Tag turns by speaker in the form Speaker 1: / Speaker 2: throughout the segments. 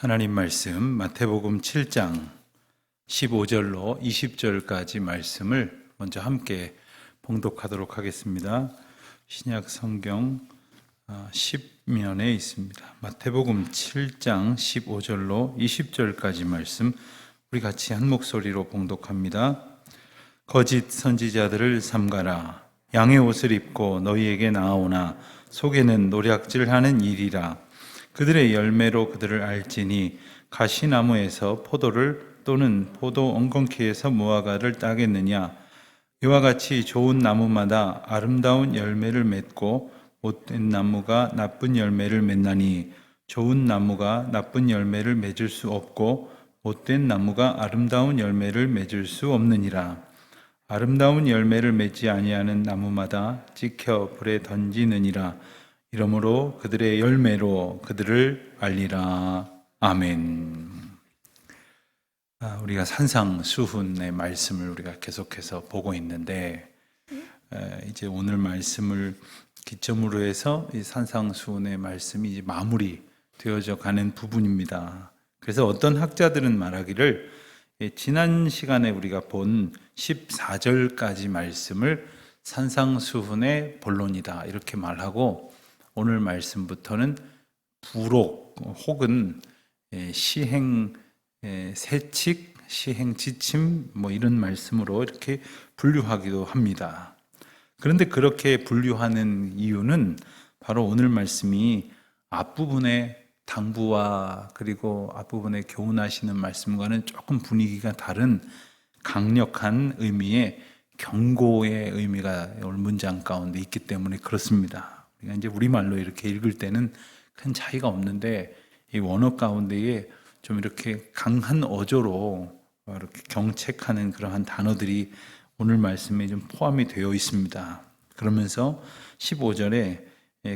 Speaker 1: 하나님 말씀 마태복음 7장 15절로 20절까지 말씀을 먼저 함께 봉독하도록 하겠습니다. 신약 성경 10면에 있습니다. 마태복음 7장 15절로 20절까지 말씀 우리 같이 한 목소리로 봉독합니다. 거짓 선지자들을 삼가라. 양의 옷을 입고 너희에게 나아오나 속에는 노략질하는 일이라. 그들의 열매로 그들을 알지니 가시나무에서 포도를 또는 포도 엉겅퀴에서 무화과를 따겠느냐. 이와 같이 좋은 나무마다 아름다운 열매를 맺고 못된 나무가 나쁜 열매를 맺나니 좋은 나무가 나쁜 열매를 맺을 수 없고 못된 나무가 아름다운 열매를 맺을 수 없느니라. 아름다운 열매를 맺지 아니하는 나무마다 찍혀 불에 던지느니라. 이러므로 그들의 열매로 그들을 알리라. 아멘. 우리가 산상수훈의 말씀을 우리가 계속해서 보고 있는데 이제 오늘 말씀을 기점으로 해서 이 산상수훈의 말씀이 이제 마무리 되어져 가는 부분입니다. 그래서 어떤 학자들은 말하기를 지난 시간에 우리가 본 14절까지 말씀을 산상수훈의 본론이다 이렇게 말하고, 오늘 말씀부터는 부록 혹은 시행 세칙, 시행 지침 이런 말씀으로 이렇게 분류하기도 합니다. 그런데 그렇게 분류하는 이유는 바로 오늘 말씀이 앞부분의 당부와 그리고 앞부분에 교훈하시는 말씀과는 조금 분위기가 다른 강력한 의미의 경고의 의미가 오늘 문장 가운데 있기 때문에 그렇습니다. 그러니까 이제 우리말로 이렇게 읽을 때는 큰 차이가 없는데 이 원어 가운데에 좀 이렇게 강한 어조로 이렇게 경책하는 그러한 단어들이 오늘 말씀에 좀 포함이 되어 있습니다. 그러면서 15절에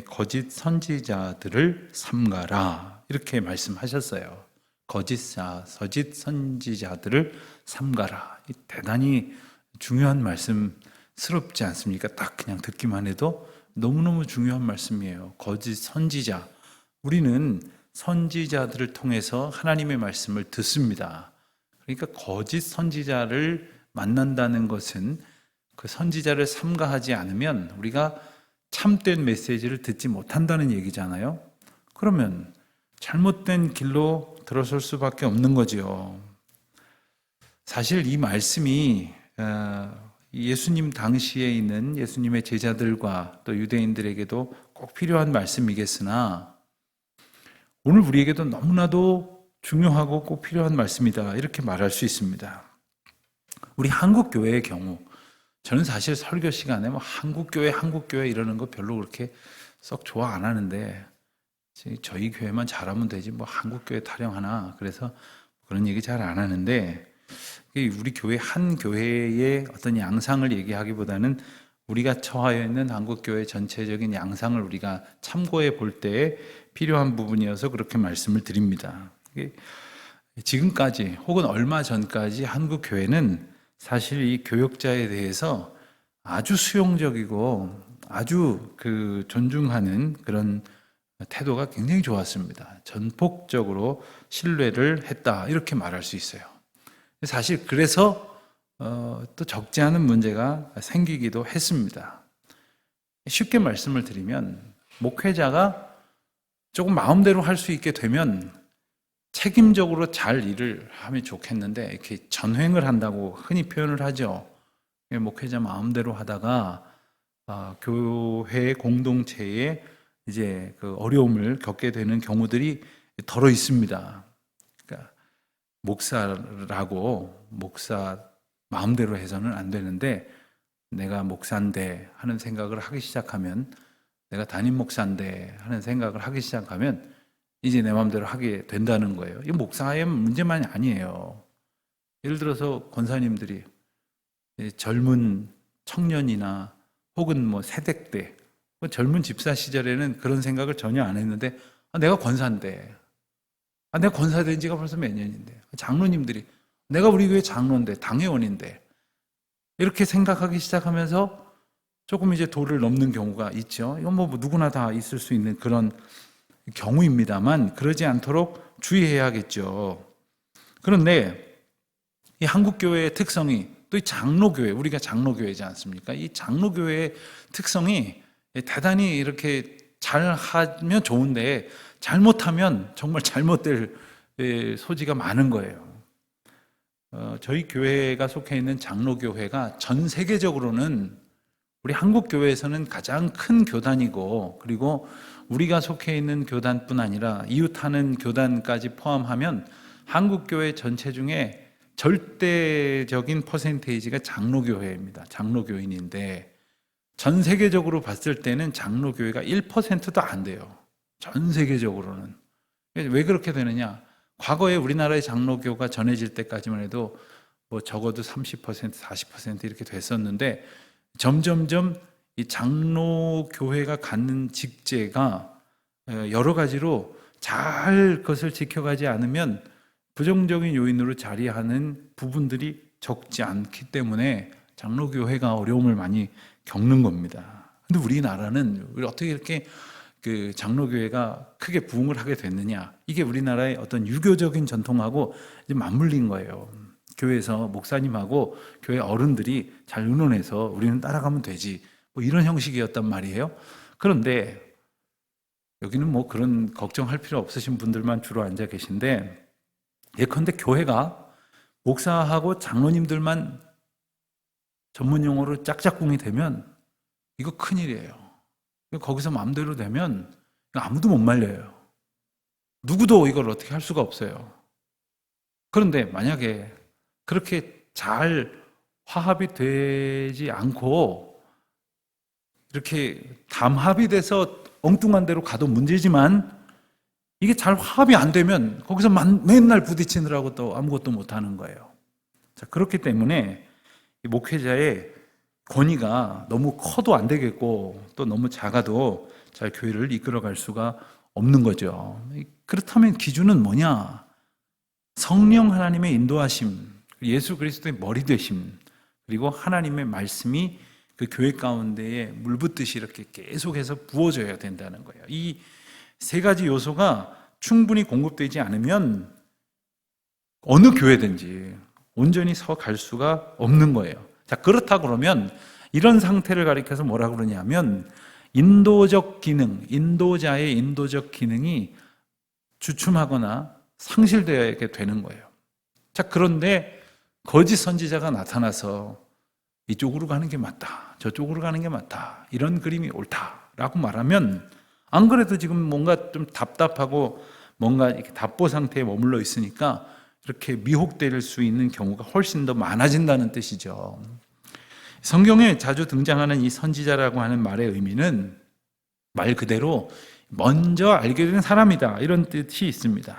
Speaker 1: 거짓 선지자들을 삼가라 이렇게 말씀하셨어요. 거짓 선지자들을 삼가라. 대단히 중요한 말씀스럽지 않습니까? 딱 그냥 듣기만 해도 너무너무 중요한 말씀이에요. 거짓 선지자. 우리는 선지자들을 통해서 하나님의 말씀을 듣습니다. 그러니까 거짓 선지자를 만난다는 것은 그 선지자를 삼가하지 않으면 우리가 참된 메시지를 듣지 못한다는 얘기잖아요. 그러면 잘못된 길로 들어설 수밖에 없는 거죠. 사실 이 말씀이 예수님 당시에 있는 예수님의 제자들과 또 유대인들에게도 꼭 필요한 말씀이겠으나 오늘 우리에게도 너무나도 중요하고 꼭 필요한 말씀이다 이렇게 말할 수 있습니다. 우리 한국교회의 경우, 저는 사실 설교 시간에 한국교회 이러는 거 별로 그렇게 썩 좋아 안 하는데 저희 교회만 잘하면 되지 한국교회 타령하나 그래서 그런 얘기 잘 안 하는데, 우리 교회 한 교회의 어떤 양상을 얘기하기보다는 우리가 처하여 있는 한국교회 전체적인 양상을 우리가 참고해 볼 때에 필요한 부분이어서 그렇게 말씀을 드립니다. 지금까지 혹은 얼마 전까지 한국교회는 사실 이 교역자에 대해서 아주 수용적이고 아주 존중하는 그런 태도가 굉장히 좋았습니다. 전폭적으로 신뢰를 했다 이렇게 말할 수 있어요. 사실 그래서 또 적지 않은 문제가 생기기도 했습니다. 쉽게 말씀을 드리면 목회자가 조금 마음대로 할 수 있게 되면 책임적으로 잘 일을 하면 좋겠는데 이렇게 전횡을 한다고 흔히 표현을 하죠. 목회자 마음대로 하다가 교회 공동체에 이제 그 어려움을 겪게 되는 경우들이 더러 있습니다. 그러니까 목사 마음대로 해서는 안 되는데 내가 목사인데 하는 생각을 하기 시작하면, 내가 담임 목사인데 하는 생각을 하기 시작하면 이제 내 마음대로 하게 된다는 거예요. 이 목사의 문제만이 아니에요. 예를 들어서 권사님들이 젊은 청년이나 혹은 세대 때 젊은 집사 시절에는 그런 생각을 전혀 안 했는데 내가 권사인데, 내가 권사 된 지가 벌써 몇 년인데, 장로님들이 내가 우리 교회 장로인데 당회원인데 이렇게 생각하기 시작하면서 조금 이제 도를 넘는 경우가 있죠. 이건 누구나 다 있을 수 있는 그런 경우입니다만 그러지 않도록 주의해야겠죠. 그런데 이 한국교회의 특성이 또 이 장로교회, 우리가 장로교회지 않습니까? 이 장로교회의 특성이 대단히 이렇게 잘하면 좋은데 잘못하면 정말 잘못될 소지가 많은 거예요. 저희 교회가 속해 있는 장로교회가 전 세계적으로는 우리 한국교회에서는 가장 큰 교단이고, 그리고 우리가 속해 있는 교단뿐 아니라 이웃하는 교단까지 포함하면 한국교회 전체 중에 절대적인 퍼센테이지가 장로교회입니다. 장로교인인데 전 세계적으로 봤을 때는 장로교회가 1%도 안 돼요. 전 세계적으로는. 왜 그렇게 되느냐? 과거에 우리나라의 장로교가 전해질 때까지만 해도 뭐 적어도 30%, 40% 이렇게 됐었는데 점점점 이 장로교회가 갖는 직제가 여러 가지로 잘 그것을 지켜가지 않으면 부정적인 요인으로 자리하는 부분들이 적지 않기 때문에 장로교회가 어려움을 많이 겪는 겁니다. 근데 우리나라는 어떻게 이렇게 그 장로교회가 크게 부흥을 하게 됐느냐? 이게 우리나라의 어떤 유교적인 전통하고 이제 맞물린 거예요. 교회에서 목사님하고 교회 어른들이 잘 의논해서 우리는 따라가면 되지. 뭐 이런 형식이었단 말이에요. 그런데 여기는 뭐 그런 걱정할 필요 없으신 분들만 주로 앉아 계신데, 예컨대 교회가 목사하고 장로님들만 전문 용어로 짝짝꿍이 되면 이거 큰일이에요. 거기서 마음대로 되면 아무도 못 말려요. 누구도 이걸 어떻게 할 수가 없어요. 그런데 만약에 그렇게 잘 화합이 되지 않고 이렇게 담합이 돼서 엉뚱한 데로 가도 문제지만 이게 잘 화합이 안 되면 거기서 맨날 부딪히느라고 또 아무것도 못하는 거예요. 자, 그렇기 때문에 목회자의 권위가 너무 커도 안 되겠고 또 너무 작아도 잘 교회를 이끌어갈 수가 없는 거죠. 그렇다면 기준은 뭐냐? 성령 하나님의 인도하심, 예수 그리스도의 머리 되심, 그리고 하나님의 말씀이 그 교회 가운데에 물붓듯이 이렇게 계속해서 부어져야 된다는 거예요. 이 세 가지 요소가 충분히 공급되지 않으면 어느 교회든지 온전히 서 갈 수가 없는 거예요. 자, 그렇다 그러면 이런 상태를 가리켜서 뭐라 그러냐면 인도적 기능, 인도자의 인도적 기능이 주춤하거나 상실되게 되는 거예요. 자, 그런데 거짓 선지자가 나타나서 이쪽으로 가는 게 맞다, 저쪽으로 가는 게 맞다, 이런 그림이 옳다라고 말하면 안 그래도 지금 뭔가 좀 답답하고 뭔가 이렇게 답보 상태에 머물러 있으니까 이렇게 미혹될 수 있는 경우가 훨씬 더 많아진다는 뜻이죠. 성경에 자주 등장하는 이 선지자라고 하는 말의 의미는 말 그대로 먼저 알게 된 사람이다, 이런 뜻이 있습니다.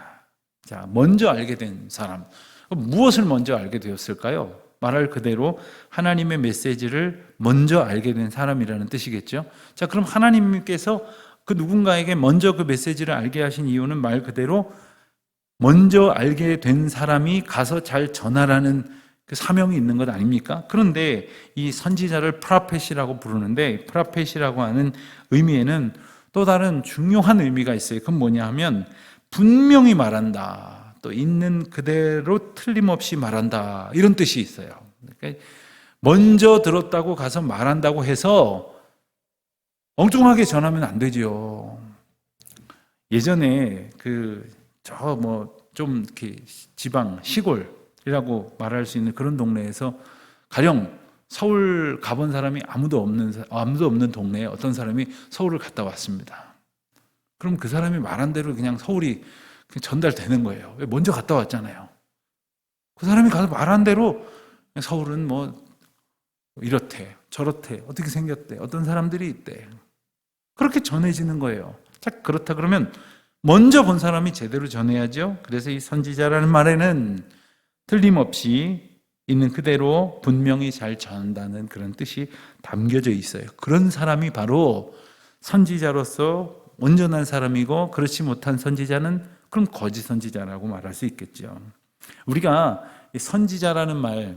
Speaker 1: 자, 먼저 알게 된 사람. 무엇을 먼저 알게 되었을까요? 말할 그대로 하나님의 메시지를 먼저 알게 된 사람이라는 뜻이겠죠. 자, 그럼 하나님께서 그 누군가에게 먼저 그 메시지를 알게 하신 이유는 말 그대로 먼저 알게 된 사람이 가서 잘 전하라는 그 사명이 있는 것 아닙니까? 그런데 이 선지자를 프라펫이라고 부르는데, 프라펫이라고 하는 의미에는 또 다른 중요한 의미가 있어요. 그건 뭐냐 하면 분명히 말한다, 또 있는 그대로 틀림없이 말한다, 이런 뜻이 있어요. 그러니까 먼저 들었다고 가서 말한다고 해서 엉뚱하게 전하면 안 되죠. 예전에 좀 이렇게 지방 시골이라고 말할 수 있는 그런 동네에서 가령 서울 가본 사람이 아무도 없는 동네에 어떤 사람이 서울을 갔다 왔습니다. 그럼 그 사람이 말한 대로 그냥 서울이 그냥 전달되는 거예요. 왜? 먼저 갔다 왔잖아요. 그 사람이 가서 말한 대로 서울은 뭐 이렇대, 저렇대, 어떻게 생겼대, 어떤 사람들이 있대, 그렇게 전해지는 거예요. 자, 그렇다 그러면 먼저 본 사람이 제대로 전해야죠. 그래서 이 선지자라는 말에는 틀림없이 있는 그대로 분명히 잘 전한다는 그런 뜻이 담겨져 있어요. 그런 사람이 바로 선지자로서 온전한 사람이고, 그렇지 못한 선지자는 그럼 거짓 선지자라고 말할 수 있겠죠. 우리가 선지자라는 말,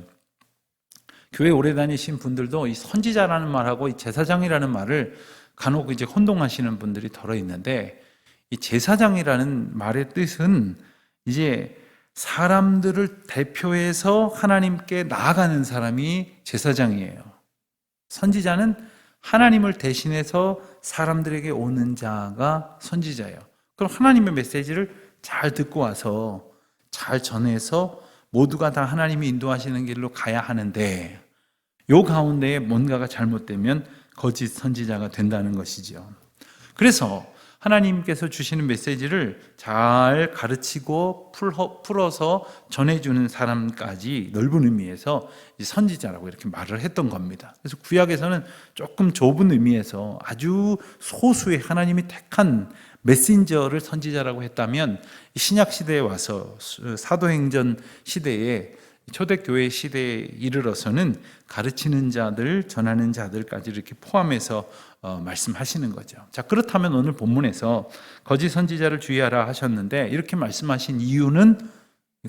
Speaker 1: 교회 오래 다니신 분들도 이 선지자라는 말하고 이 제사장이라는 말을 간혹 이제 혼동하시는 분들이 덜어 있는데, 이 제사장이라는 말의 뜻은 이제 사람들을 대표해서 하나님께 나아가는 사람이 제사장이에요. 선지자는 하나님을 대신해서 사람들에게 오는 자가 선지자예요. 그럼 하나님의 메시지를 잘 듣고 와서 잘 전해서 모두가 다 하나님이 인도하시는 길로 가야 하는데, 요 가운데에 뭔가가 잘못되면 거짓 선지자가 된다는 것이죠. 그래서 하나님께서 주시는 메시지를 잘 가르치고 풀어서 전해주는 사람까지 넓은 의미에서 선지자라고 이렇게 말을 했던 겁니다. 그래서 구약에서는 조금 좁은 의미에서 아주 소수의 하나님이 택한 메신저를 선지자라고 했다면, 신약 시대에 와서 사도행전 시대에 초대교회 시대에 이르러서는 가르치는 자들, 전하는 자들까지 이렇게 포함해서 말씀하시는 거죠. 자, 그렇다면 오늘 본문에서 거짓 선지자를 주의하라 하셨는데, 이렇게 말씀하신 이유는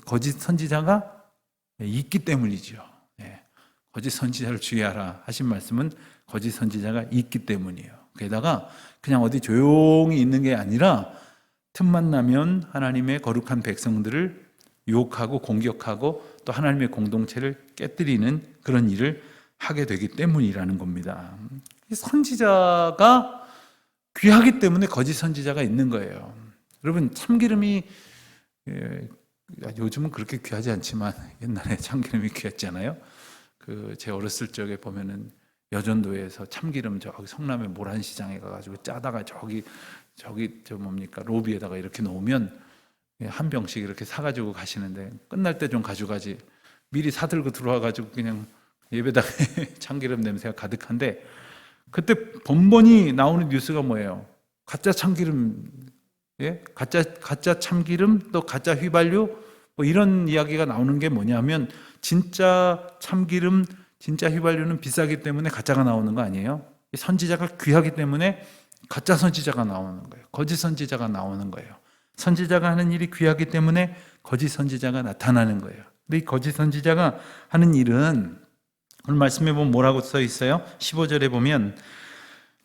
Speaker 1: 거짓 선지자가 있기 때문이죠. 거짓 선지자를 주의하라 하신 말씀은 거짓 선지자가 있기 때문이에요. 게다가 그냥 어디 조용히 있는 게 아니라 틈만 나면 하나님의 거룩한 백성들을 유혹하고 공격하고 또 하나님의 공동체를 깨뜨리는 그런 일을 하게 되기 때문이라는 겁니다. 선지자가 귀하기 때문에 거짓 선지자가 있는 거예요. 여러분, 참기름이 요즘은 그렇게 귀하지 않지만 옛날에 참기름이 귀했잖아요. 제 어렸을 적에 보면은 여전도에서 참기름 저기 성남의 모란시장에 가가지고 짜다가 저기 로비에다가 이렇게 놓으면 한 병씩 이렇게 사가지고 가시는데, 끝날 때 좀 가져가지 미리 사들고 들어와가지고 그냥 예배당에 참기름 냄새가 가득한데, 그때 번번이 나오는 뉴스가 뭐예요? 가짜 참기름, 가짜 참기름, 또 가짜 휘발유, 뭐 이런 이야기가 나오는 게 뭐냐면, 진짜 참기름, 진짜 휘발유는 비싸기 때문에 가짜가 나오는 거 아니에요? 선지자가 귀하기 때문에 가짜 선지자가 나오는 거예요. 거짓 선지자가 나오는 거예요. 선지자가 하는 일이 귀하기 때문에 거짓 선지자가 나타나는 거예요. 근데 이 거짓 선지자가 하는 일은 오늘 말씀해 보면 뭐라고 써 있어요? 15절에 보면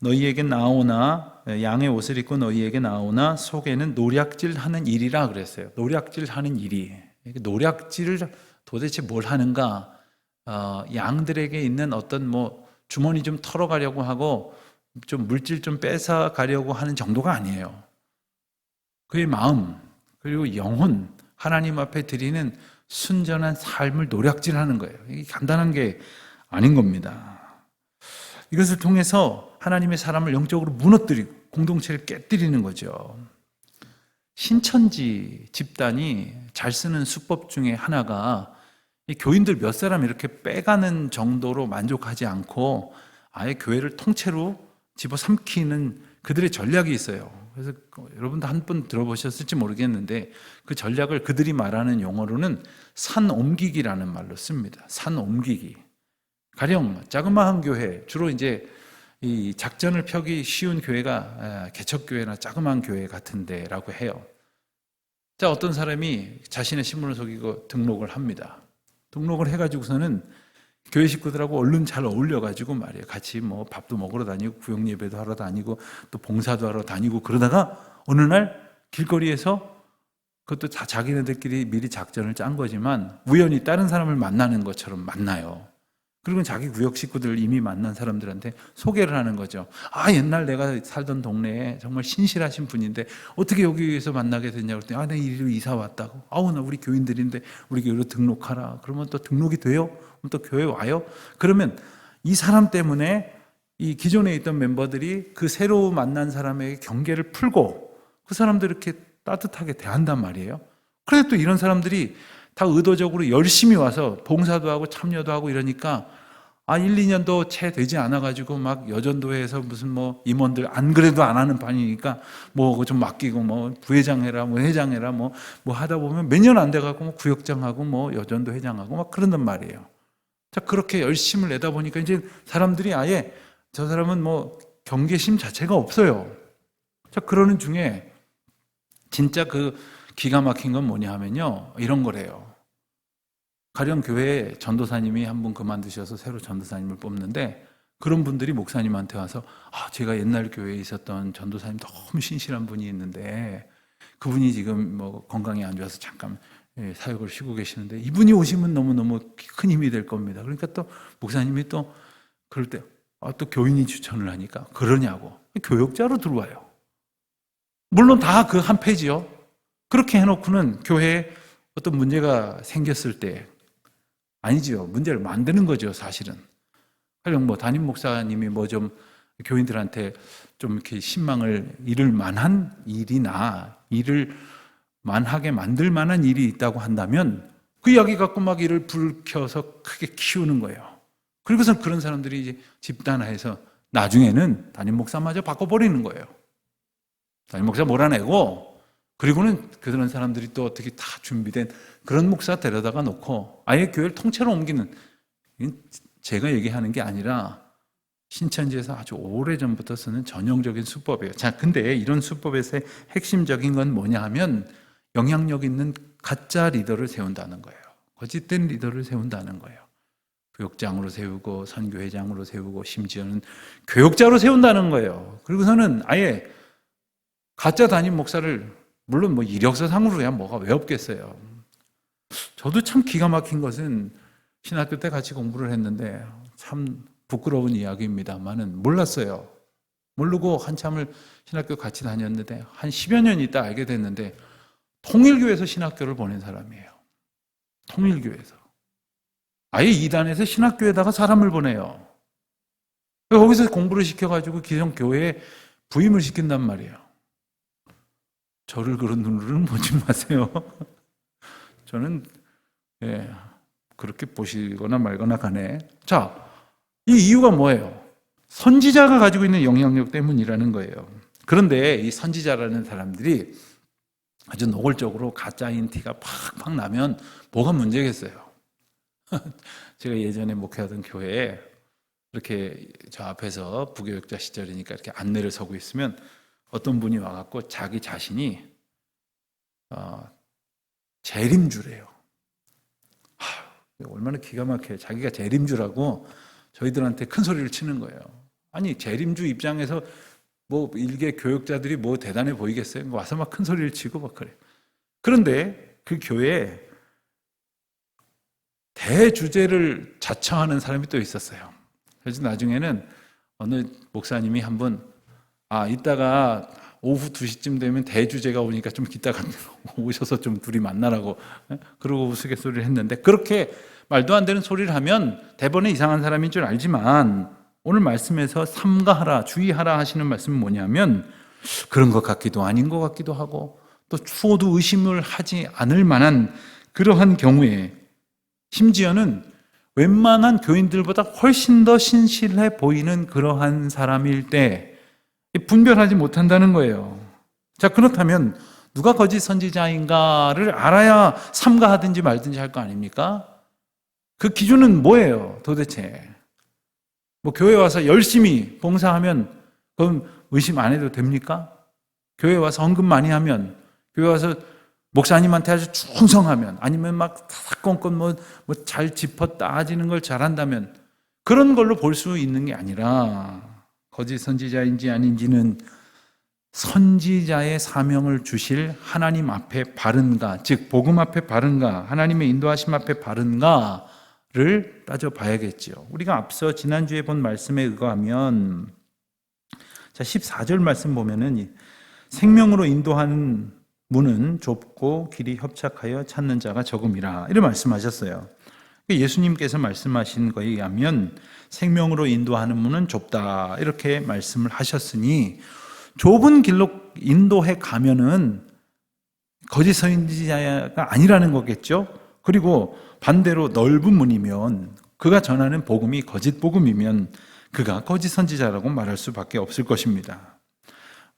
Speaker 1: 너희에게 나오나, 양의 옷을 입고 너희에게 나오나 속에는 노략질 하는 일이라 그랬어요. 노략질 하는 일이. 노략질을 도대체 뭘 하는가? 양들에게 있는 어떤 주머니 좀 털어가려고 하고 좀 물질 좀 뺏어 가려고 하는 정도가 아니에요. 그의 마음 그리고 영혼, 하나님 앞에 드리는 순전한 삶을 노략질하는 거예요. 이게 간단한 게 아닌 겁니다. 이것을 통해서 하나님의 사람을 영적으로 무너뜨리고 공동체를 깨뜨리는 거죠. 신천지 집단이 잘 쓰는 수법 중에 하나가 이 교인들 몇 사람 이렇게 빼가는 정도로 만족하지 않고 아예 교회를 통째로 집어삼키는 그들의 전략이 있어요. 그래서 여러분도 한 번 들어보셨을지 모르겠는데, 그 전략을 그들이 말하는 용어로는 산 옮기기라는 말로 씁니다. 산 옮기기. 가령 자그마한 교회, 주로 이제 이 작전을 펴기 쉬운 교회가 개척교회나 자그마한 교회 같은 데라고 해요. 자, 어떤 사람이 자신의 신분을 속이고 등록을 합니다. 등록을 해가지고서는 교회 식구들하고 얼른 잘 어울려가지고 말이에요. 같이 밥도 먹으러 다니고 구역 예배도 하러 다니고 또 봉사도 하러 다니고, 그러다가 어느 날 길거리에서, 그것도 다 자기네들끼리 미리 작전을 짠 거지만 우연히 다른 사람을 만나는 것처럼 만나요. 그리고 자기 구역 식구들 이미 만난 사람들한테 소개를 하는 거죠. 옛날 내가 살던 동네에 정말 신실하신 분인데 어떻게 여기에서 만나게 됐냐고 그랬더니 내가 이리로 이사 왔다고. 나 우리 교인들인데 우리 교회로 등록하라. 그러면 또 등록이 돼요? 그럼 또 교회 와요? 그러면 이 사람 때문에 이 기존에 있던 멤버들이 그 새로 만난 사람에게 경계를 풀고 그 사람들 이렇게 따뜻하게 대한단 말이에요. 그래서 또 이런 사람들이 다 의도적으로 열심히 와서 봉사도 하고 참여도 하고 이러니까 1, 2년도 채 되지 않아가지고 막 여전도에서 무슨 임원들 안 그래도 안 하는 반이니까 좀 맡기고 부회장 해라 회장 해라 하다 보면 몇 년 안 돼가고 구역장하고 여전도 회장하고 막 그런단 말이에요. 자, 그렇게 열심을 내다 보니까 이제 사람들이 아예 저 사람은 경계심 자체가 없어요. 자, 그러는 중에 진짜 그 기가 막힌 건 뭐냐 하면요, 이런 거래요. 가령 교회에 전도사님이 한 분 그만두셔서 새로 전도사님을 뽑는데 그런 분들이 목사님한테 와서 제가 옛날 교회에 있었던 전도사님 너무 신실한 분이 있는데 그분이 지금 뭐 건강이 안 좋아서 잠깐 사역을 쉬고 계시는데 이분이 오시면 너무너무 큰 힘이 될 겁니다. 그러니까 또 목사님이 또 그럴 때 또 교인이 추천을 하니까 그러냐고 교역자로 들어와요. 물론 다 그 한 패지요. 그렇게 해놓고는 교회에 어떤 문제가 생겼을 때 아니지요. 문제를 만드는 거죠, 사실은. 가령 뭐 담임 목사님이 뭐 좀 교인들한테 좀 이렇게 신망을 잃을 만한 일이나 일을 만하게 만들 만한 일이 있다고 한다면 그 이야기 갖고 막 이를 불켜서 크게 키우는 거예요. 그리고선 그런 사람들이 이제 집단화해서 나중에는 담임 목사마저 바꿔버리는 거예요. 담임 목사 몰아내고 그리고는 그런 사람들이 또 어떻게 다 준비된 그런 목사 데려다가 놓고 아예 교회를 통째로 옮기는, 제가 얘기하는 게 아니라 신천지에서 아주 오래전부터 쓰는 전형적인 수법이에요. 자, 근데 이런 수법에서의 핵심적인 건 뭐냐 하면 영향력 있는 가짜 리더를 세운다는 거예요. 거짓된 리더를 세운다는 거예요. 교역장으로 세우고 선교회장으로 세우고 심지어는 교역자로 세운다는 거예요. 그리고서는 아예 가짜 담임 목사를, 물론 뭐 이력서상으로야 뭐가 왜 없겠어요. 저도 참 기가 막힌 것은 신학교 때 같이 공부를 했는데 참 부끄러운 이야기입니다만은 몰랐어요. 모르고 한참을 신학교 같이 다녔는데 한 10여 년 있다 알게 됐는데 통일교에서 신학교를 보낸 사람이에요. 통일교에서. 아예 이단에서 신학교에다가 사람을 보내요. 거기서 공부를 시켜가지고 기성교회에 부임을 시킨단 말이에요. 저를 그런 눈으로는 보지 마세요. 저는 그렇게 보시거나 말거나 가네. 자, 이 이유가 뭐예요? 선지자가 가지고 있는 영향력 때문이라는 거예요. 그런데 이 선지자라는 사람들이 아주 노골적으로 가짜인 티가 팍팍 나면 뭐가 문제겠어요? 제가 예전에 목회하던 교회에 이렇게 저 앞에서 부교육자 시절이니까 이렇게 안내를 서고 있으면 어떤 분이 와갖고 자기 자신이 재림주래요. 얼마나 기가 막혀요. 자기가 재림주라고 저희들한테 큰 소리를 치는 거예요. 아니, 재림주 입장에서 뭐 일개 교육자들이 뭐 대단해 보이겠어요? 와서 막 큰 소리를 치고 막 그래요. 그런데 그 교회에 대주제를 자청하는 사람이 또 있었어요. 그래서 나중에는 어느 목사님이 한번 이따가 오후 2시쯤 되면 대주제가 오니까 좀 기다가 오셔서 좀 둘이 만나라고 그러고 우스갯소리를 했는데, 그렇게 말도 안 되는 소리를 하면 대번에 이상한 사람인 줄 알지만 오늘 말씀에서 삼가하라, 주의하라 하시는 말씀은 뭐냐면 그런 것 같기도 아닌 것 같기도 하고 또 추호도 의심을 하지 않을 만한 그러한 경우에 심지어는 웬만한 교인들보다 훨씬 더 신실해 보이는 그러한 사람일 때 분별하지 못한다는 거예요. 자, 그렇다면 누가 거짓 선지자인가를 알아야 삼가하든지 말든지 할 거 아닙니까? 그 기준은 뭐예요, 도대체? 뭐 교회 와서 열심히 봉사하면 그건 의심 안 해도 됩니까? 교회 와서 헌금 많이 하면, 교회 와서 목사님한테 아주 충성하면, 아니면 막 사건건 뭐 잘 짚어 따지는 걸 잘한다면 그런 걸로 볼 수 있는 게 아니라 거짓 선지자인지 아닌지는 선지자의 사명을 주실 하나님 앞에 바른가, 즉 복음 앞에 바른가, 하나님의 인도하심 앞에 바른가를 따져봐야겠죠. 우리가 앞서 지난주에 본 말씀에 의거하면 14절 말씀 보면은 생명으로 인도하는 문은 좁고 길이 협착하여 찾는 자가 적음이라, 이렇게 말씀하셨어요. 예수님께서 말씀하신 거에 의하면 생명으로 인도하는 문은 좁다, 이렇게 말씀을 하셨으니 좁은 길로 인도해 가면은 거짓 선지자가 아니라는 거겠죠. 그리고 반대로 넓은 문이면, 그가 전하는 복음이 거짓 복음이면 그가 거짓 선지자라고 말할 수밖에 없을 것입니다.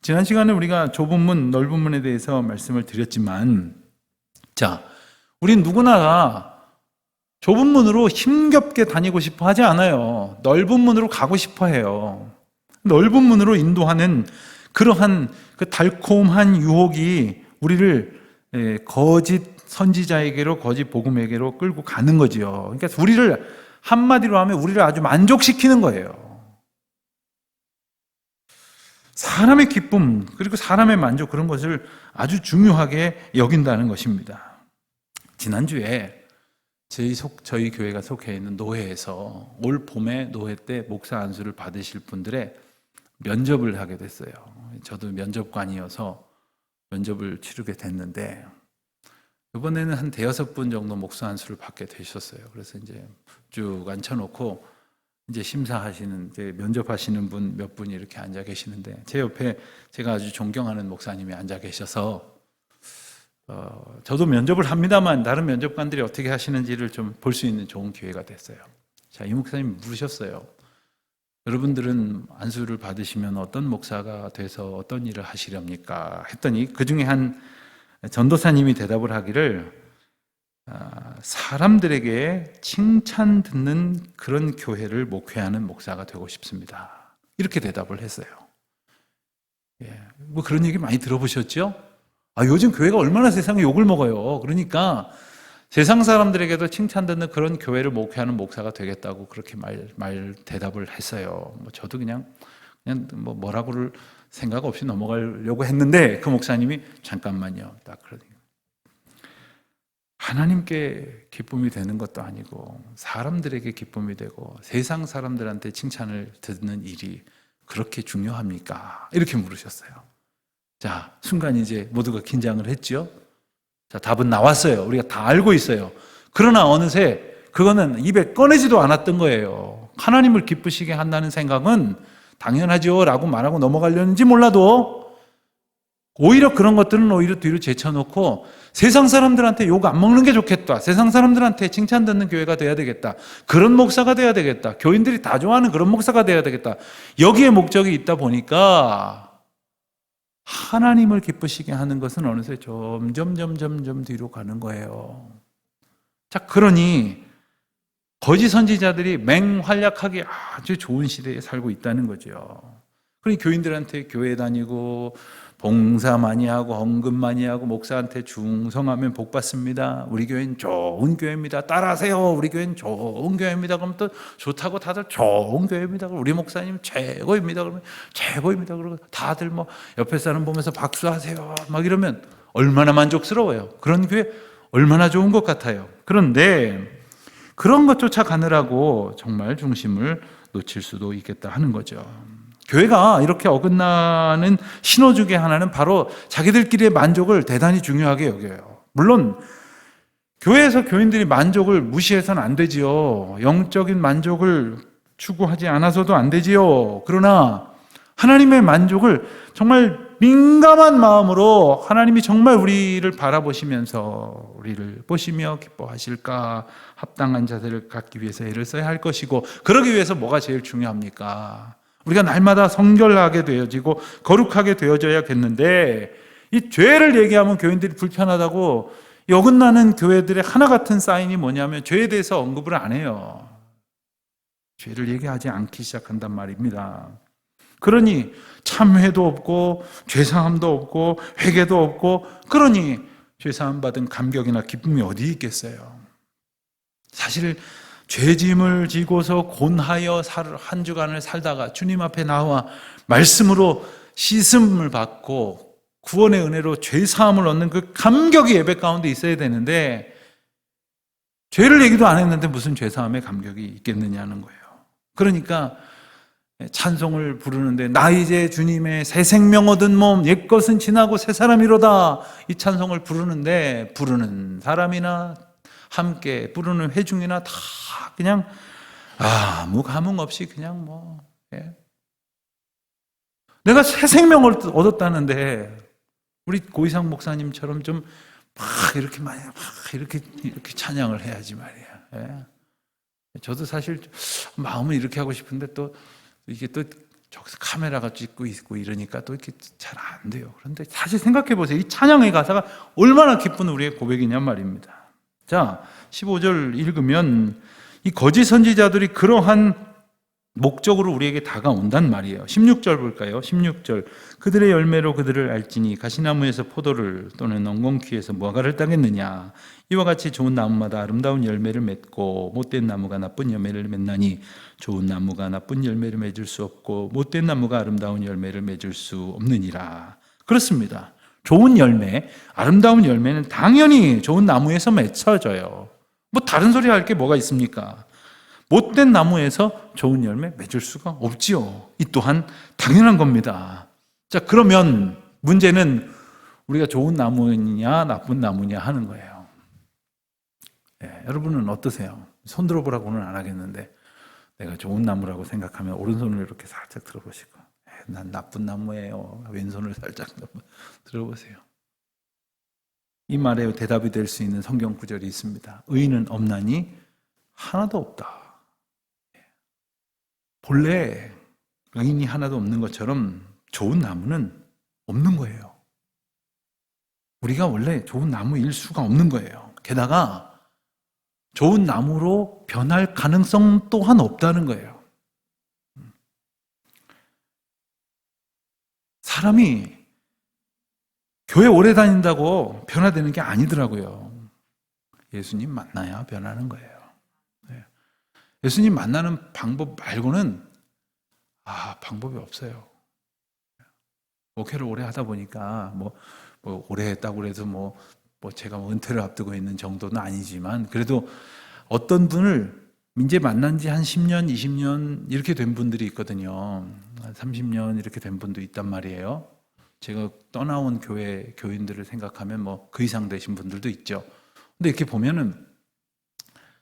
Speaker 1: 지난 시간에 우리가 좁은 문, 넓은 문에 대해서 말씀을 드렸지만, 자, 우린 누구나 좁은 문으로 힘겹게 다니고 싶어 하지 않아요. 넓은 문으로 가고 싶어 해요. 넓은 문으로 인도하는 그러한 그 달콤한 유혹이 우리를 거짓 선지자에게로, 거짓 복음에게로 끌고 가는 거지요. 그러니까 우리를 한마디로 하면 우리를 아주 만족시키는 거예요. 사람의 기쁨 그리고 사람의 만족 그런 것을 아주 중요하게 여긴다는 것입니다. 지난주에 저희 교회가 속해 있는 노회에서 올 봄에 노회 때 목사 안수를 받으실 분들의 면접을 하게 됐어요. 저도 면접관이어서 면접을 치르게 됐는데 이번에는 한 대여섯 분 정도 목사 안수를 받게 되셨어요. 그래서 이제 쭉 앉혀놓고 이제 심사하시는, 이제 면접하시는 분 몇 분이 이렇게 앉아 계시는데 제 옆에 제가 아주 존경하는 목사님이 앉아 계셔서 저도 면접을 합니다만 다른 면접관들이 어떻게 하시는지를 좀 볼 수 있는 좋은 기회가 됐어요. 자, 이 목사님이 물으셨어요. 여러분들은 안수를 받으시면 어떤 목사가 돼서 어떤 일을 하시렵니까? 했더니 그 중에 한 전도사님이 대답을 하기를 사람들에게 칭찬 듣는 그런 교회를 목회하는 목사가 되고 싶습니다. 이렇게 대답을 했어요. 뭐 그런 얘기 많이 들어보셨죠? 요즘 교회가 얼마나 세상에 욕을 먹어요. 그러니까 세상 사람들에게도 칭찬 듣는 그런 교회를 목회하는 목사가 되겠다고 그렇게 대답을 했어요. 뭐 저도 그냥 뭐라고를 생각 없이 넘어가려고 했는데 그 목사님이 잠깐만요. 딱 그러니까 하나님께 기쁨이 되는 것도 아니고 사람들에게 기쁨이 되고 세상 사람들한테 칭찬을 듣는 일이 그렇게 중요합니까? 이렇게 물으셨어요. 자, 순간 이제 모두가 긴장을 했죠. 자, 답은 나왔어요. 우리가 다 알고 있어요. 그러나 어느새 그거는 입에 꺼내지도 않았던 거예요. 하나님을 기쁘시게 한다는 생각은 당연하죠 라고 말하고 넘어가려는지 몰라도 오히려 그런 것들은 오히려 뒤로 제쳐놓고 세상 사람들한테 욕 안 먹는 게 좋겠다. 세상 사람들한테 칭찬 듣는 교회가 돼야 되겠다. 그런 목사가 돼야 되겠다. 교인들이 다 좋아하는 그런 목사가 돼야 되겠다. 여기에 목적이 있다 보니까 하나님을 기쁘시게 하는 것은 어느새 점점 뒤로 가는 거예요. 자, 그러니 거짓 선지자들이 맹활약하기 아주 좋은 시대에 살고 있다는 거죠. 그러니 교인들한테 교회 다니고 봉사 많이 하고 헌금 많이 하고 목사한테 충성하면 복 받습니다. 우리 교회는 좋은 교회입니다. 따라하세요. 우리 교회는 좋은 교회입니다. 그러면 또 좋다고 다들 좋은 교회입니다. 우리 목사님 최고입니다. 그러면 최고입니다. 그러고 다들 뭐 옆에 사람 보면서 박수하세요. 막 이러면 얼마나 만족스러워요. 그런 교회 얼마나 좋은 것 같아요. 그런데 그런 것 쫓아가느라고 정말 중심을 놓칠 수도 있겠다 하는 거죠. 교회가 이렇게 어긋나는 신호 중에 하나는 바로 자기들끼리의 만족을 대단히 중요하게 여겨요. 물론 교회에서 교인들이 만족을 무시해서는 안 되지요. 영적인 만족을 추구하지 않아서도 안 되지요. 그러나 하나님의 만족을 정말 민감한 마음으로 하나님이 정말 우리를 바라보시면서 우리를 보시며 기뻐하실까, 합당한 자세를 갖기 위해서 애를 써야 할 것이고, 그러기 위해서 뭐가 제일 중요합니까? 우리가 날마다 성결하게 되어지고 거룩하게 되어져야겠는데, 이 죄를 얘기하면 교인들이 불편하다고 어긋나는 교회들의 하나 같은 사인이 뭐냐면 죄에 대해서 언급을 안 해요. 죄를 얘기하지 않기 시작한단 말입니다. 그러니 참회도 없고 죄사함도 없고 회개도 없고, 그러니 죄사함 받은 감격이나 기쁨이 어디 있겠어요. 사실 죄짐을 지고서 곤하여 한 주간을 살다가 주님 앞에 나와 말씀으로 씻음을 받고 구원의 은혜로 죄사함을 얻는 그 감격이 예배 가운데 있어야 되는데, 죄를 얘기도 안 했는데 무슨 죄사함의 감격이 있겠느냐는 거예요. 그러니까 찬송을 부르는데 나 이제 주님의 새 생명 얻은 몸 옛것은 지나고 새 사람이로다, 이 찬송을 부르는데 부르는 사람이나 함께 부르는 회중이나 다 그냥 아무 감흥 없이 그냥 내가 새 생명을 얻었다는데 우리 고이상 목사님처럼 좀 이렇게 찬양을 해야지 말이야. 저도 사실 마음은 이렇게 하고 싶은데 또 이게 또 저기서 카메라가 찍고 있고 이러니까 또 이렇게 잘 안 돼요. 그런데 사실 생각해 보세요. 이 찬양의 가사가 얼마나 기쁜 우리의 고백이냔 말입니다. 자, 15절 읽으면 이 거짓 선지자들이 그러한 목적으로 우리에게 다가온단 말이에요. 16절 볼까요? 16절. 그들의 열매로 그들을 알지니 가시나무에서 포도를 또는 엉겅퀴에서 무화과를 따겠느냐. 이와 같이 좋은 나무마다 아름다운 열매를 맺고 못된 나무가 나쁜 열매를 맺나니 좋은 나무가 나쁜 열매를 맺을 수 없고 못된 나무가 아름다운 열매를 맺을 수 없느니라. 그렇습니다. 좋은 열매, 아름다운 열매는 당연히 좋은 나무에서 맺혀져요. 뭐 다른 소리 할 게 뭐가 있습니까? 못된 나무에서 좋은 열매 맺을 수가 없지요. 이 또한 당연한 겁니다. 자, 그러면 문제는 우리가 좋은 나무냐 나쁜 나무냐 하는 거예요. 여러분은 어떠세요? 손 들어보라고는 안 하겠는데 내가 좋은 나무라고 생각하면 오른손을 이렇게 살짝 들어보시고 난 나쁜 나무예요. 왼손을 살짝 들어보세요. 이 말에 대답이 될 수 있는 성경 구절이 있습니다. 의인은 없나니 하나도 없다. 본래 의인이 하나도 없는 것처럼 좋은 나무는 없는 거예요. 우리가 원래 좋은 나무일 수가 없는 거예요. 게다가 좋은 나무로 변할 가능성 또한 없다는 거예요. 사람이 교회 오래 다닌다고 변화되는 게 아니더라고요. 예수님 만나야 변하는 거예요. 예수님 만나는 방법 말고는 방법이 없어요. 목회를 오래 하다 보니까 뭐 오래 했다고 해서 뭐 제가 은퇴를 앞두고 있는 정도는 아니지만 그래도 어떤 분을 이제 만난 지 한 10년, 20년 이렇게 된 분들이 있거든요. 한 30년 이렇게 된 분도 있단 말이에요. 제가 떠나온 교회 교인들을 생각하면 뭐 그 이상 되신 분들도 있죠. 근데 이렇게 보면은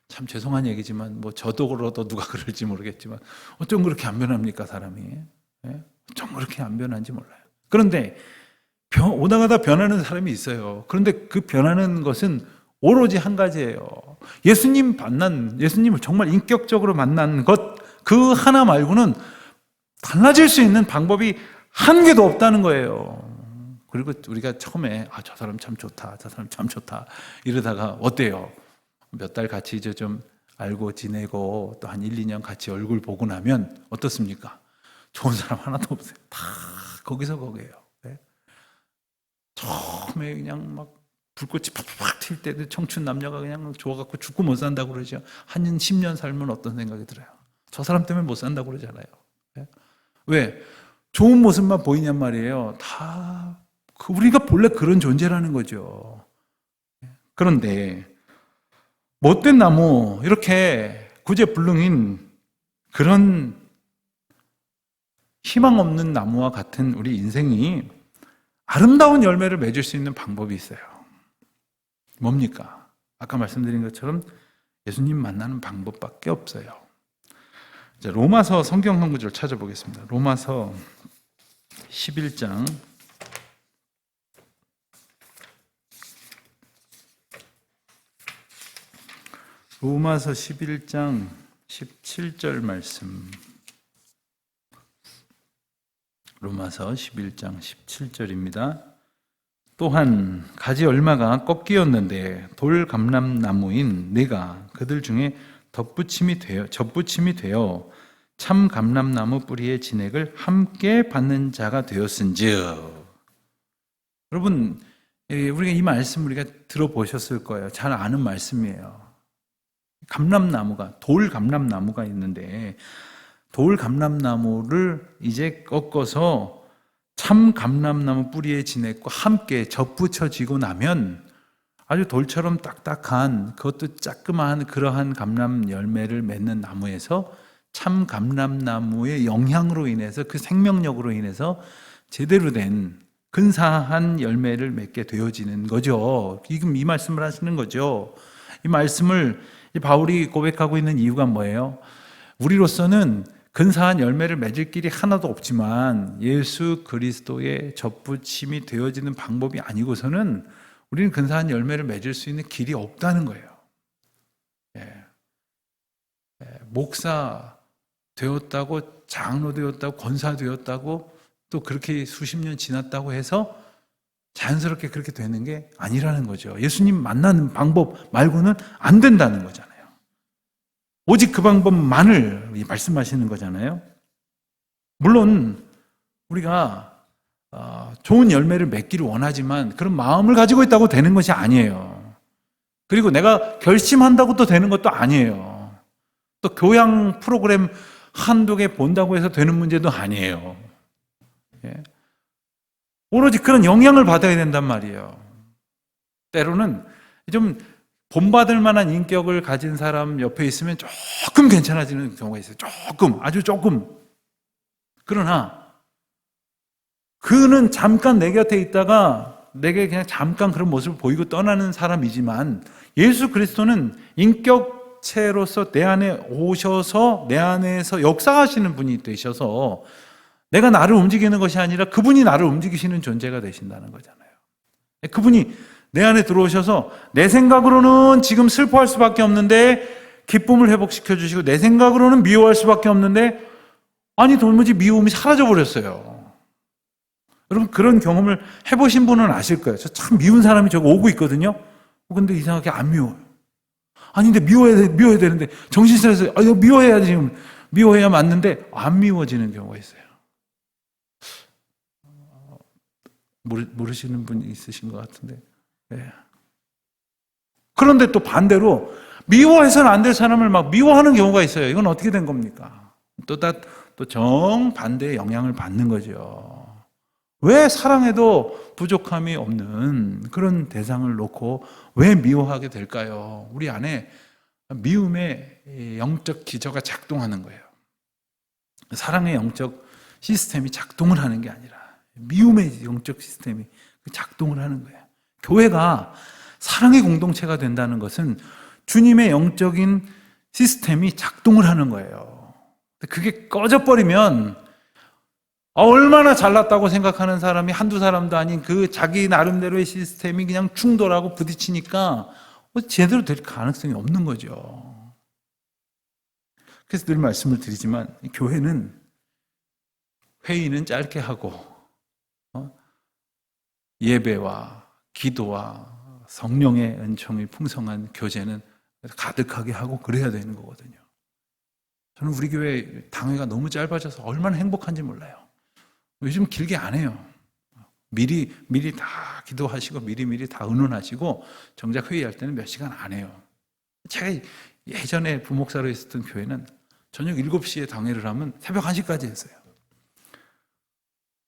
Speaker 1: 참 죄송한 얘기지만 뭐 저도 그러도 누가 그럴지 모르겠지만 어쩜 그렇게 안 변합니까 사람이? 어쩜 그렇게 안 변한지 몰라요. 그런데 오다가다 변하는 사람이 있어요. 그런데 그 변하는 것은 오로지 한 가지예요. 예수님을 정말 인격적으로 만난 것 그 하나 말고는 달라질 수 있는 방법이 한 개도 없다는 거예요. 그리고 우리가 처음에 저 사람 참 좋다, 저 사람 참 좋다 이러다가 어때요? 몇 달 같이 이제 좀 알고 지내고 또 한 1, 2년 같이 얼굴 보고 나면 어떻습니까? 좋은 사람 하나도 없어요. 다 거기서 거기에요. 처음에 그냥 막 불꽃이 팍팍 튈 때도 청춘 남녀가 그냥 좋아갖고 죽고 못 산다고 그러죠. 한 10년 살면 어떤 생각이 들어요? 저 사람 때문에 못 산다고 그러잖아요. 왜? 좋은 모습만 보이냔 말이에요. 다 우리가 본래 그런 존재라는 거죠. 그런데 못된 나무 이렇게 구제불능인 그런 희망 없는 나무와 같은 우리 인생이 아름다운 열매를 맺을 수 있는 방법이 있어요. 뭡니까? 아까 말씀드린 것처럼 예수님 만나는 방법밖에 없어요. 이제 로마서 성경 한 구절 찾아보겠습니다. 로마서 11장 17절 말씀. 로마서 11장 17절입니다. 또한 가지 얼마가 꺾이었는데 돌 감람나무인 내가 그들 중에 덧붙임이 되어 참 감람나무 뿌리의 진액을 함께 받는 자가 되었은즉. 여러분, 우리가 이 말씀 우리가 들어보셨을 거예요. 잘 아는 말씀이에요. 돌 감람나무가 있는데 돌 감람나무를 이제 꺾어서 참 감람나무 뿌리의 진액과 함께 접붙여지고 나면 아주 돌처럼 딱딱한 그것도 따끔한 그러한 감람 열매를 맺는 나무에서 참 감람나무의 영향으로 인해서 그 생명력으로 인해서 제대로 된 근사한 열매를 맺게 되어지는 거죠. 지금 이 말씀을 하시는 거죠. 이 말씀을 바울이 고백하고 있는 이유가 뭐예요? 우리로서는 근사한 열매를 맺을 길이 하나도 없지만 예수 그리스도의 접붙임이 되어지는 방법이 아니고서는 우리는 근사한 열매를 맺을 수 있는 길이 없다는 거예요. 목사 되었다고, 장로 되었다고, 권사 되었다고, 또 그렇게 수십 년 지났다고 해서 자연스럽게 그렇게 되는 게 아니라는 거죠. 예수님 만나는 방법 말고는 안 된다는 거잖아요. 오직 그 방법만을 말씀하시는 거잖아요. 물론 우리가 좋은 열매를 맺기를 원하지만 그런 마음을 가지고 있다고 되는 것이 아니에요. 그리고 내가 결심한다고 또 되는 것도 아니에요. 또 교양 프로그램 한두 개 본다고 해서 되는 문제도 아니에요. 예. 오로지 그런 영향을 받아야 된단 말이에요. 때로는 좀 본받을 만한 인격을 가진 사람 옆에 있으면 조금 괜찮아지는 경우가 있어요. 조금, 아주 조금. 그러나 그는 잠깐 내 곁에 있다가 내게 그냥 잠깐 그런 모습을 보이고 떠나는 사람이지만 예수 그리스도는 인격체로서 내 안에 오셔서 내 안에서 역사하시는 분이 되셔서 내가 나를 움직이는 것이 아니라 그분이 나를 움직이시는 존재가 되신다는 거잖아요. 그분이 내 안에 들어오셔서 내 생각으로는 지금 슬퍼할 수밖에 없는데 기쁨을 회복시켜 주시고 내 생각으로는 미워할 수밖에 없는데 아니 도무지 미움이 사라져 버렸어요. 여러분 그런 경험을 해보신 분은 아실 거예요. 저 참 미운 사람이 저거 오고 있거든요. 근데 이상하게 안 미워요. 아니 근데 미워야 되는데 정신 차려서 이거 미워해야지 지금 미워해야 맞는데 안 미워지는 경우가 있어요. 모르시는 분이 있으신 것 같은데. 네. 그런데 또 반대로 미워해서는 안 될 사람을 막 미워하는 경우가 있어요. 이건 어떻게 된 겁니까? 또 정반대의 영향을 받는 거죠. 왜 사랑에도 부족함이 없는 그런 대상을 놓고 왜 미워하게 될까요? 우리 안에 미움의 영적 기저가 작동하는 거예요. 사랑의 영적 시스템이 작동을 하는 게 아니라 미움의 영적 시스템이 작동을 하는 거예요. 교회가 사랑의 공동체가 된다는 것은 주님의 영적인 시스템이 작동을 하는 거예요. 그게 꺼져버리면 얼마나 잘났다고 생각하는 사람이 한두 사람도 아닌 그 자기 나름대로의 시스템이 그냥 충돌하고 부딪히니까 제대로 될 가능성이 없는 거죠. 그래서 늘 말씀을 드리지만 교회는 회의는 짧게 하고 예배와 기도와 성령의 은총이 풍성한 교제는 가득하게 하고 그래야 되는 거거든요. 저는 우리 교회 당회가 너무 짧아져서 얼마나 행복한지 몰라요. 요즘 길게 안 해요. 미리 다 기도하시고 미리 다 의논하시고 정작 회의할 때는 몇 시간 안 해요. 제가 예전에 부목사로 있었던 교회는 저녁 7시에 당회를 하면 새벽 1시까지 했어요.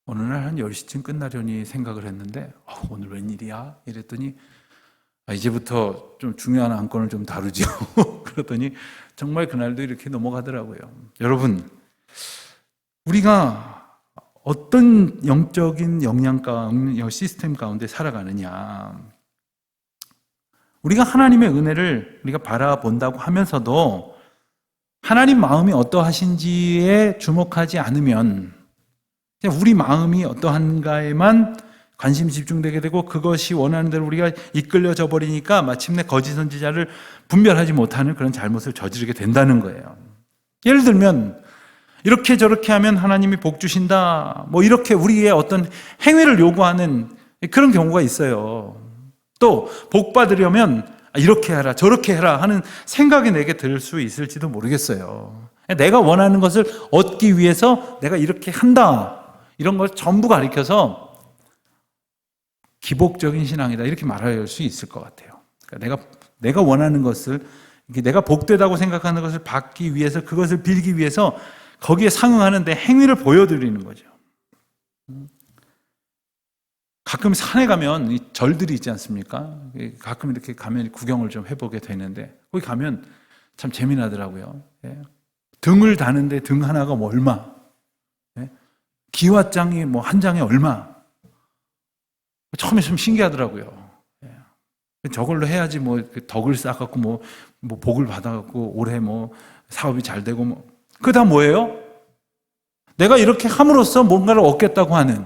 Speaker 1: 어느 날 한 10시쯤 끝나려니 생각을 했는데 오늘 웬일이야? 이랬더니 이제부터 좀 중요한 안건을 좀 다루죠. 그러더니 정말 그날도 이렇게 넘어가더라고요. 여러분, 우리가 어떤 영적인 시스템 가운데 살아가느냐. 우리가 하나님의 은혜를 우리가 바라본다고 하면서도 하나님 마음이 어떠하신지에 주목하지 않으면 우리 마음이 어떠한가에만 관심 집중되게 되고 그것이 원하는 대로 우리가 이끌려져 버리니까 마침내 거짓 선지자를 분별하지 못하는 그런 잘못을 저지르게 된다는 거예요. 예를 들면 이렇게 저렇게 하면 하나님이 복 주신다. 이렇게 우리의 어떤 행위를 요구하는 그런 경우가 있어요. 또 복 받으려면 이렇게 해라 저렇게 해라 하는 생각이 내게 들 수 있을지도 모르겠어요. 내가 원하는 것을 얻기 위해서 내가 이렇게 한다. 이런 걸 전부 가리켜서 기복적인 신앙이다 이렇게 말할 수 있을 것 같아요. 그러니까 내가 원하는 것을 내가 복되다고 생각하는 것을 받기 위해서 그것을 빌기 위해서 거기에 상응하는데 행위를 보여드리는 거죠. 가끔 산에 가면 이 절들이 있지 않습니까? 가끔 이렇게 가면 구경을 좀 해보게 되는데 거기 가면 참 재미나더라고요. 등을 다는데 등 하나가 얼마? 기와장이 한 장에 얼마? 처음에 좀 신기하더라고요. 저걸로 해야지 덕을 쌓아갖고 복을 받아갖고 올해 사업이 잘 되고 그게 다 뭐예요? 내가 이렇게 함으로써 뭔가를 얻겠다고 하는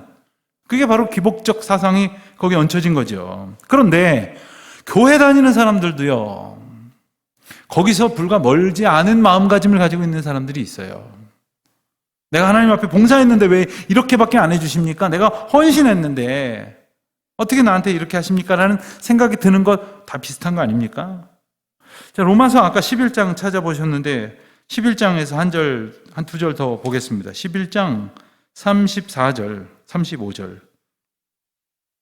Speaker 1: 그게 바로 기복적 사상이 거기에 얹혀진 거죠. 그런데 교회 다니는 사람들도요. 거기서 불과 멀지 않은 마음가짐을 가지고 있는 사람들이 있어요. 내가 하나님 앞에 봉사했는데 왜 이렇게밖에 안 해주십니까? 내가 헌신했는데 어떻게 나한테 이렇게 하십니까? 라는 생각이 드는 것 다 비슷한 거 아닙니까? 자, 로마서 아까 11장 찾아보셨는데 11장에서 한 두 절 더 보겠습니다. 11장 34절, 35절.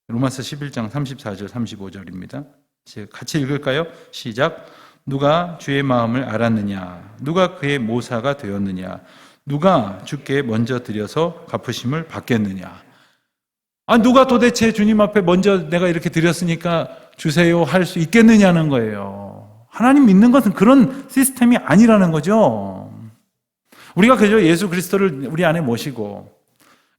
Speaker 1: 로마서 11장 34절, 35절입니다. 같이 읽을까요? 시작. 누가 주의 마음을 알았느냐? 누가 그의 모사가 되었느냐? 누가 주께 먼저 드려서 갚으심을 받겠느냐? 누가 도대체 주님 앞에 먼저 내가 이렇게 드렸으니까 주세요 할 수 있겠느냐는 거예요. 하나님 믿는 것은 그런 시스템이 아니라는 거죠. 우리가 그저 예수 그리스도를 우리 안에 모시고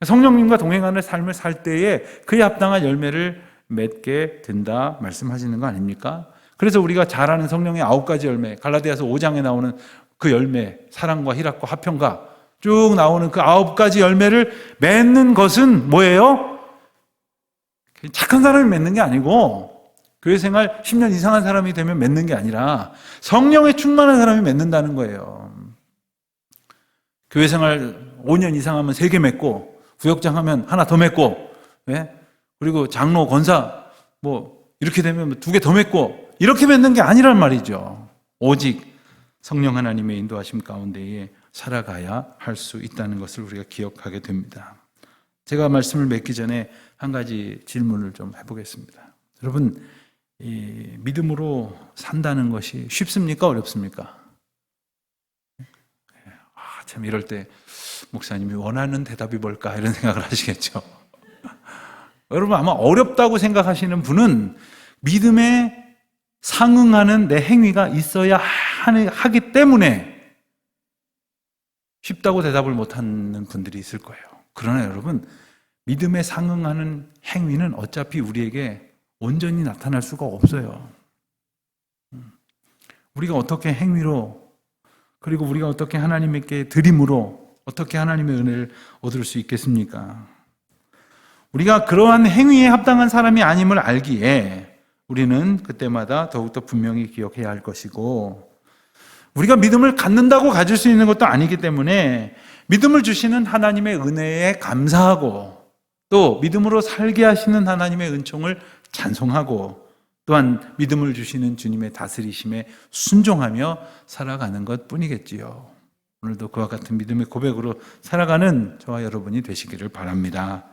Speaker 1: 성령님과 동행하는 삶을 살 때에 그에 합당한 열매를 맺게 된다 말씀하시는 거 아닙니까? 그래서 우리가 잘 아는 성령의 9가지 열매, 갈라디아서 5장에 나오는 그 열매, 사랑과 희락과 화평과 쭉 나오는 그 9가지 열매를 맺는 것은 뭐예요? 착한 사람이 맺는 게 아니고 교회 생활 10년 이상한 사람이 되면 맺는 게 아니라 성령에 충만한 사람이 맺는다는 거예요. 교회 생활 5년 이상 하면 3개 맺고 구역장 하면 하나 더 맺고, 예? 그리고 장로, 권사 이렇게 되면 2개 더 맺고 이렇게 맺는 게 아니란 말이죠. 오직 성령 하나님의 인도하심 가운데에 살아가야 할 수 있다는 것을 우리가 기억하게 됩니다. 제가 말씀을 맺기 전에 한 가지 질문을 좀 해보겠습니다. 여러분, 이 믿음으로 산다는 것이 쉽습니까? 어렵습니까? 참 이럴 때 목사님이 원하는 대답이 뭘까 이런 생각을 하시겠죠. 여러분, 아마 어렵다고 생각하시는 분은 믿음에 상응하는 내 행위가 있어야 하기 때문에 쉽다고 대답을 못하는 분들이 있을 거예요. 그러나 여러분, 믿음에 상응하는 행위는 어차피 우리에게 온전히 나타날 수가 없어요. 우리가 어떻게 행위로, 그리고 우리가 어떻게 하나님께 드림으로 어떻게 하나님의 은혜를 얻을 수 있겠습니까? 우리가 그러한 행위에 합당한 사람이 아님을 알기에 우리는 그때마다 더욱더 분명히 기억해야 할 것이고, 우리가 믿음을 갖는다고 가질 수 있는 것도 아니기 때문에 믿음을 주시는 하나님의 은혜에 감사하고, 또 믿음으로 살게 하시는 하나님의 은총을 찬송하고, 또한 믿음을 주시는 주님의 다스리심에 순종하며 살아가는 것 뿐이겠지요. 오늘도 그와 같은 믿음의 고백으로 살아가는 저와 여러분이 되시기를 바랍니다.